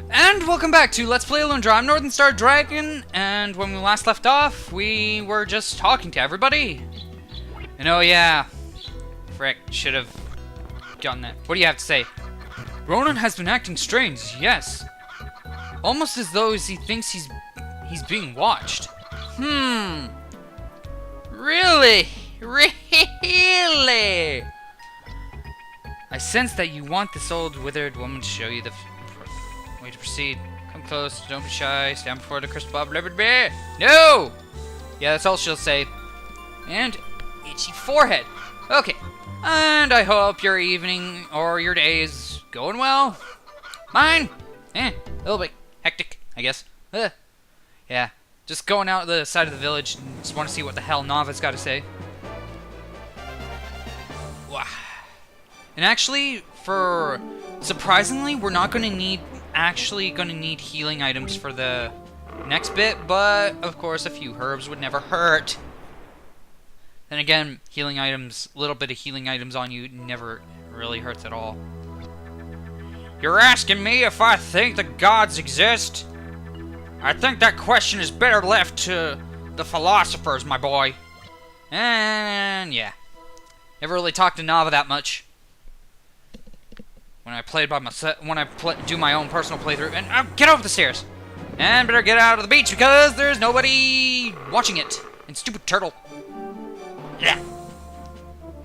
And welcome back to Let's Play Alundra. I'm NorthernStarDragon, and when we last left off, we were just talking to everybody. And oh yeah, frick, should have done that. What do you have to say? Ronan has been acting strange, yes. Almost as though he thinks he's being watched. Really? Really? I sense that you want this old withered woman to show you the way to proceed. Come close, don't be shy, stand before the crystal ball, blah. No! Yeah, that's all she'll say. And itchy forehead. Okay. And I hope your evening or your day is going well. Mine? A little bit hectic, I guess. Yeah, just going out the side of the village and just want to see what the hell Nava's got to say. Wow. And actually, surprisingly, we're not going to need healing items for the next bit, but of course a few herbs would never hurt. Then again, healing items, a little bit of healing items on you never really hurts at all. You're asking me if I think the gods exist? I think that question is better left to the philosophers, my boy. And yeah, never really talked to Nava that much. When I played by myself, do my own personal playthrough, and get over the stairs, and better get out of the beach because there's nobody watching it. And stupid turtle. Yeah.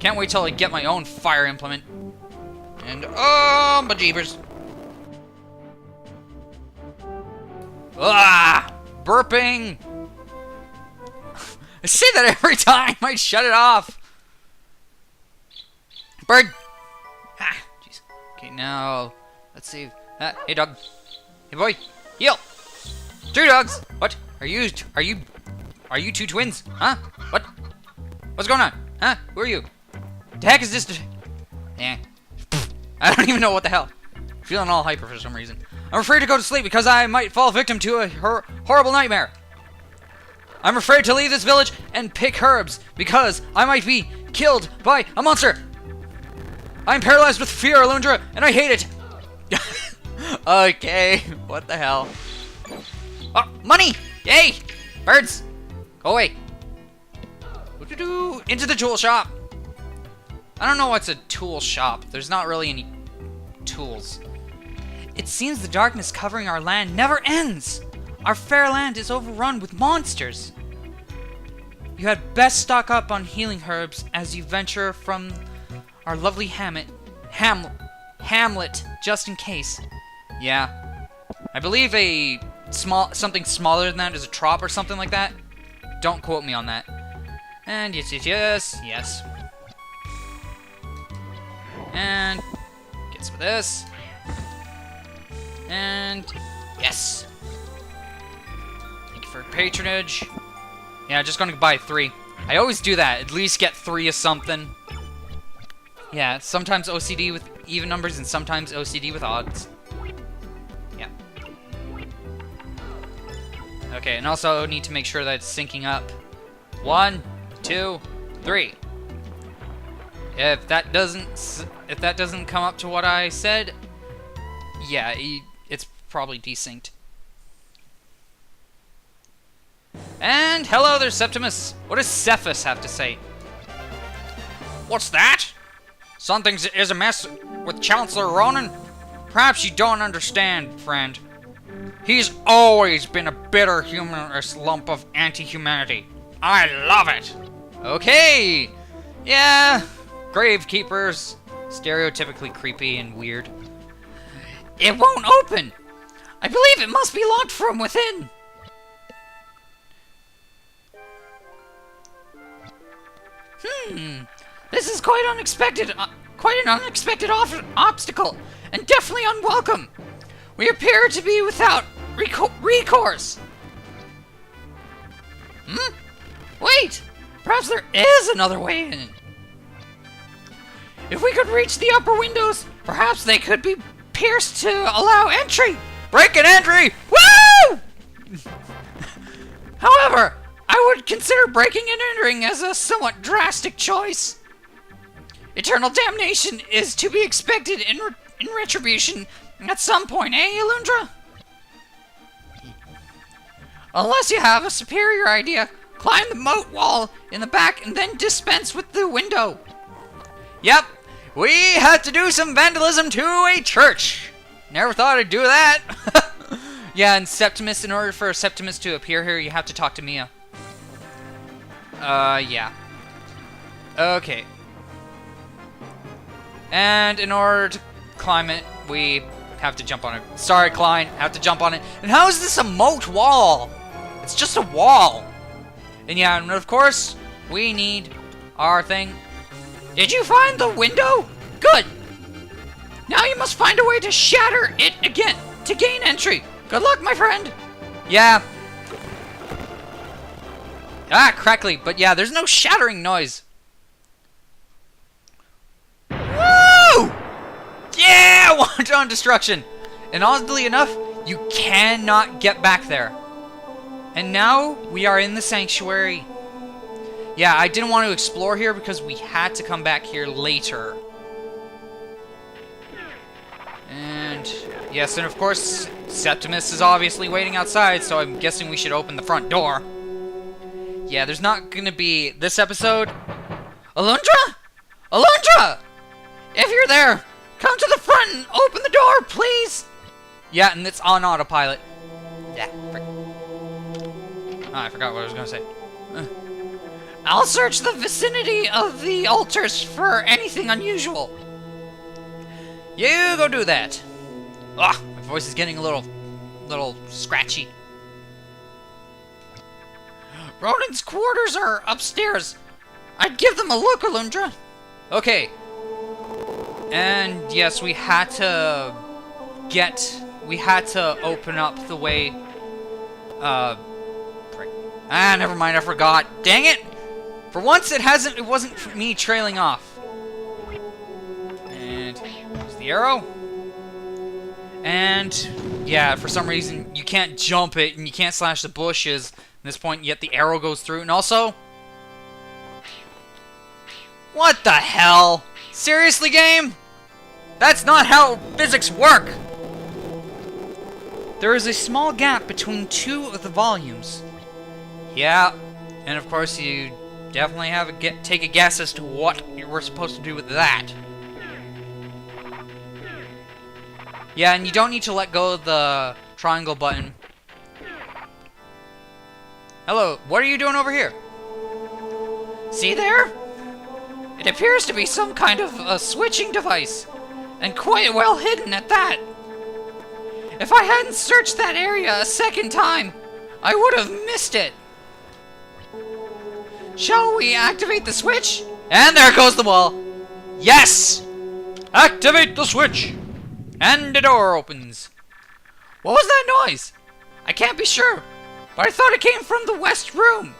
Can't wait till I get my own fire implement. And oh, my jeepers. Ah, burping. I say that every time. I shut it off. Bird. Ah. Okay, now, let's see. Hey, dog. Hey, boy. Heal. Two dogs. What? Are you two twins? Huh? What? What's going on? Huh? Who are you? The heck is this? Yeah. I don't even know what the hell. I'm feeling all hyper for some reason. I'm afraid to go to sleep because I might fall victim to a horrible nightmare. I'm afraid to leave this village and pick herbs because I might be killed by a monster. I'm paralyzed with fear, Alundra, and I hate it! Okay, what the hell? Oh, money! Yay! Birds! Go away. Into the tool shop! I don't know what's a tool shop. There's not really any tools. It seems the darkness covering our land never ends! Our fair land is overrun with monsters! You had best stock up on healing herbs as you venture from our lovely Hamlet, just in case. Yeah. I believe something smaller than that is a trop or something like that. Don't quote me on that. And yes. And get some of this. And yes. Thank you for your patronage. Yeah, just gonna buy 3. I always do that. At least get 3 of something. Yeah, sometimes OCD with even numbers and sometimes OCD with odds. Yeah. Okay, and also need to make sure that it's syncing up. 1, 2, 3. If that doesn't come up to what I said, yeah, it's probably desynced. And hello there, Septimus. What does Cephas have to say? What's that? Something is amiss with Chancellor Ronan? Perhaps you don't understand, friend. He's always been a bitter, humorous lump of anti-humanity. I love it! Okay! Yeah, gravekeepers. Stereotypically creepy and weird. It won't open! I believe it must be locked from within! This is quite unexpected, quite an unexpected obstacle, and definitely unwelcome. We appear to be without recourse. Wait, perhaps there is another way in. If we could reach the upper windows, perhaps they could be pierced to allow entry. Break an entry! Woo! However, I would consider breaking and entering as a somewhat drastic choice. Eternal damnation is to be expected in retribution at some point, eh, Alundra? Unless you have a superior idea, climb the moat wall in the back and then dispense with the window. Yep, we had to do some vandalism to a church. Never thought I'd do that. Yeah, and Septimus, in order for Septimus to appear here, you have to talk to Mia. Yeah. Okay. And in order to climb it, we have to jump on it. Sorry, Klein, have to jump on it. And how is this a moat wall? It's just a wall. And yeah, and of course, we need our thing. Did you find the window? Good. Now you must find a way to shatter it again to gain entry. Good luck, my friend. Yeah. Ah, crackly. But yeah, there's no shattering noise. Woo! Yeah, wanton destruction. And oddly enough, you cannot get back there. And now we are in the sanctuary. Yeah, I didn't want to explore here because we had to come back here later. And yes, and of course, Septimus is obviously waiting outside, so I'm guessing we should open the front door. Yeah, there's not gonna be this episode. Alundra? Alundra! If you're there, come to the front and open the door, please! Yeah, and it's on autopilot. Yeah, I forgot what I was gonna say. I'll search the vicinity of the altars for anything unusual. You go do that. Ah, my voice is getting a little scratchy. Ronin's quarters are upstairs. I'd give them a look, Alundra. Okay. And yes, we had to open up the way. Never mind, I forgot. Dang it! For once, it wasn't me trailing off. And there's the arrow. And yeah, for some reason you can't jump it and you can't slash the bushes at this point, yet the arrow goes through. And also, what the hell? Seriously, game? That's not how physics work. There is a small gap between two of the volumes. Yeah, and of course you definitely have take a guess as to what you were supposed to do with that. Yeah, and you don't need to let go of the triangle button. Hello, what are you doing over here? See there? It appears to be some kind of a switching device, and quite well hidden at that. If I hadn't searched that area a second time, I would have missed it. Shall we activate the switch? And there goes the wall. Yes! Activate the switch! And the door opens. What was that noise? I can't be sure, but I thought it came from the west room.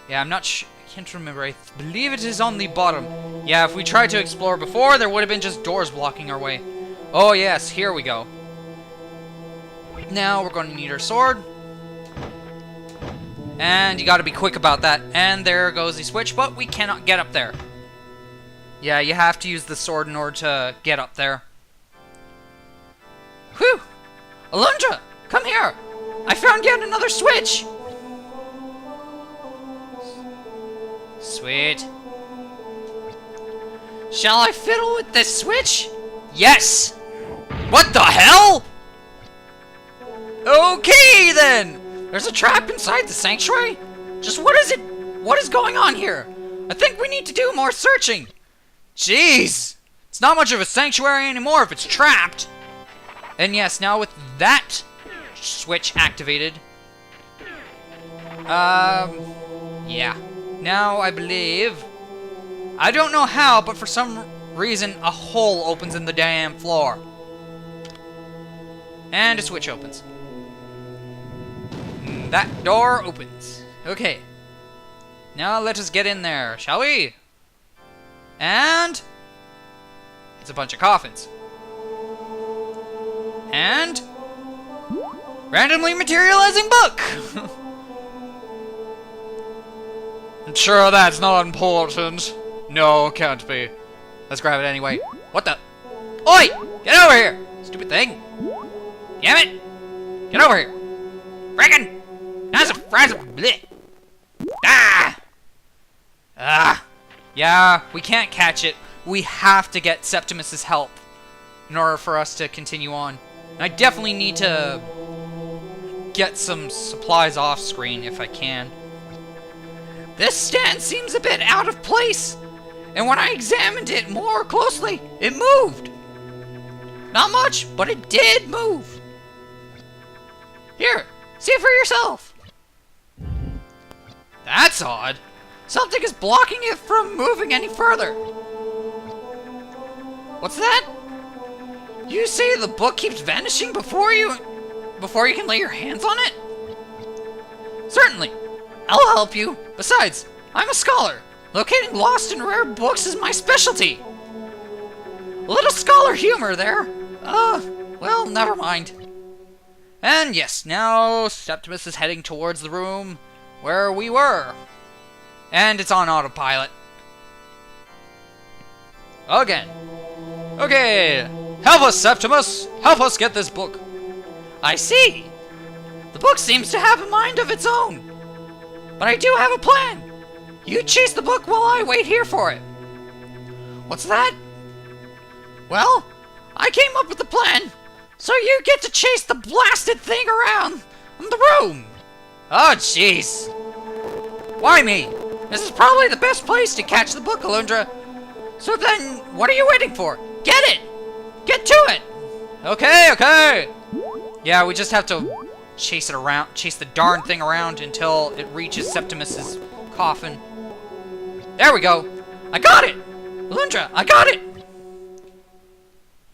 Yeah, I'm not sure. I can't remember. I believe it is on the bottom. Yeah, if we tried to explore before, there would have been just doors blocking our way. Oh yes, here we go. Now we're going to need our sword. And you gotta be quick about that. And there goes the switch, but we cannot get up there. Yeah, you have to use the sword in order to get up there. Whew! Alundra, come here! I found yet another switch! Sweet. Shall I fiddle with this switch? Yes! What the hell? Okay then! There's a trap inside the sanctuary? Just what is it? What is going on here? I think we need to do more searching. Jeez! It's not much of a sanctuary anymore if it's trapped. And yes, now with that switch activated. Yeah. Now I believe... I don't know how, but for some reason a hole opens in the damn floor. And a switch opens. That door opens. Okay. Now let us get in there, shall we? And... it's a bunch of coffins. And... randomly materializing book! I'm sure that's not important. No, can't be. Let's grab it anyway. What the? Oi! Get over here! Stupid thing! Damn it! Get over here! Friggin'! No! bleh. Yeah, we can't catch it. We have to get Septimus's help in order for us to continue on. And I definitely need to get some supplies off screen if I can. This stand seems a bit out of place, and when I examined it more closely, it moved. Not much, but it did move. Here, see for yourself. That's odd. Something is blocking it from moving any further. What's that? You say the book keeps vanishing before you can lay your hands on it? Certainly. I'll help you. Besides, I'm a scholar. Locating lost and rare books is my specialty. A little scholar humor there. Well, never mind. And yes, now Septimus is heading towards the room where we were. And it's on autopilot. Again. Okay. Help us, Septimus. Help us get this book. I see. The book seems to have a mind of its own. But I do have a plan. You chase the book while I wait here for it. What's that? Well, I came up with the plan, so you get to chase the blasted thing around the room. Oh, jeez. Why me? This is probably the best place to catch the book, Alundra. So then, what are you waiting for? Get it! Get to it! Okay. Yeah, we just have to chase the darn thing around until it reaches Septimus's coffin. There we go. I got it! Alundra, I got it!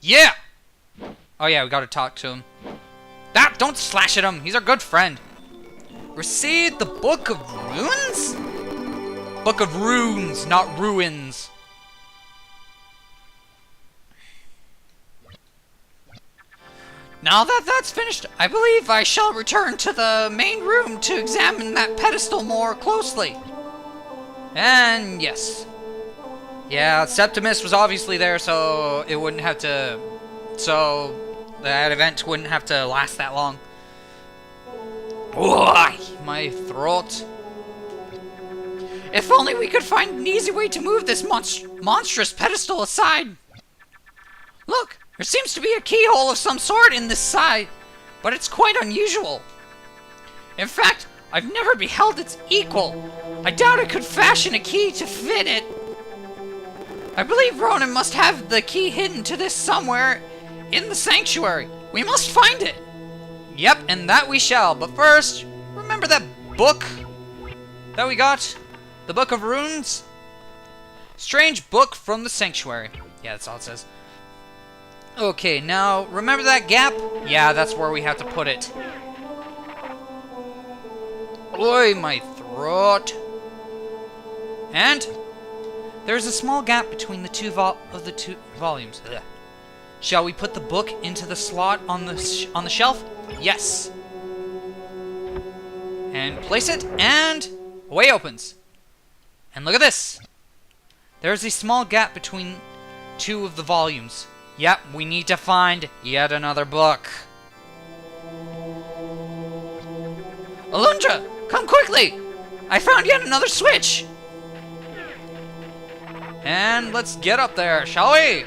Yeah! Oh yeah, we gotta talk to him. Don't slash at him. He's our good friend. Receive the Book of Runes? Book of Runes, not ruins. Now that that's finished, I believe I shall return to the main room to examine that pedestal more closely. And yes. Yeah, Septimus was obviously there, so it wouldn't have to... So that event wouldn't have to last that long. Oh, my throat. If only we could find an easy way to move this monstrous pedestal aside. Look, there seems to be a keyhole of some sort in this side, but it's quite unusual. In fact, I've never beheld its equal. I doubt I could fashion a key to fit it. I believe Ronan must have the key hidden to this somewhere in the sanctuary. We must find it. Yep, and that we shall. But first, remember that book that we got? The Book of Runes? Strange book from the sanctuary. Yeah, that's all it says. Okay, now, remember that gap? Yeah, that's where we have to put it. Oi, my throat. And there's a small gap between the two volumes. Ugh. Shall we put the book into the slot on the shelf? Yes. And place it, and away opens. And look at this. There's a small gap between two of the volumes. Yep, we need to find yet another book. Alundra, come quickly! I found yet another switch! And let's get up there, shall we?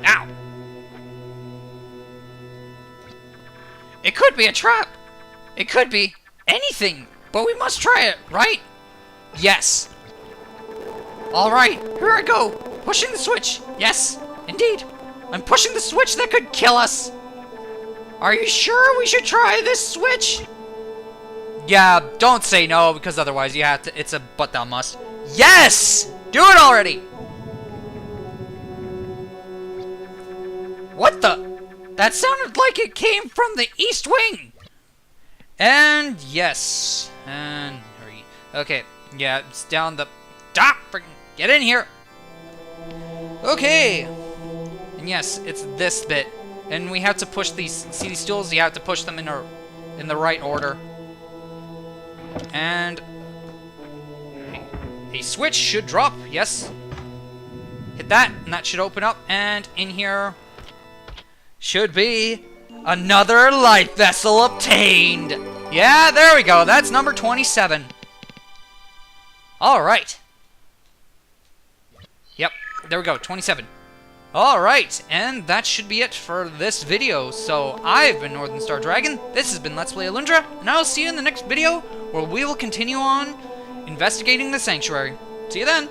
Ow! It could be a trap. It could be anything, but we must try it, right? Yes. Alright, here I go. Pushing the switch. Yes, indeed. I'm pushing the switch that could kill us. Are you sure we should try this switch? Yeah, don't say no, because otherwise you have to. It's a but thou must. Yes! Do it already! What the? That sounded like it came from the East Wing. And yes. And hurry. Okay, yeah, it's down the... Stop! Get in here! Okay. And yes, it's this bit. And we have to push these... See these stools? You have to push them in the right order. And... a switch should drop. Yes. Hit that, and that should open up. And in here... should be Another life vessel obtained! Yeah, there we go. That's number 27. Alright. Yep, there we go, 27. Alright, and that should be it for this video. So, I've been NorthernStarDragon, this has been Let's Play Alundra, and I'll see you in the next video, where we will continue on investigating the Sanctuary. See you then!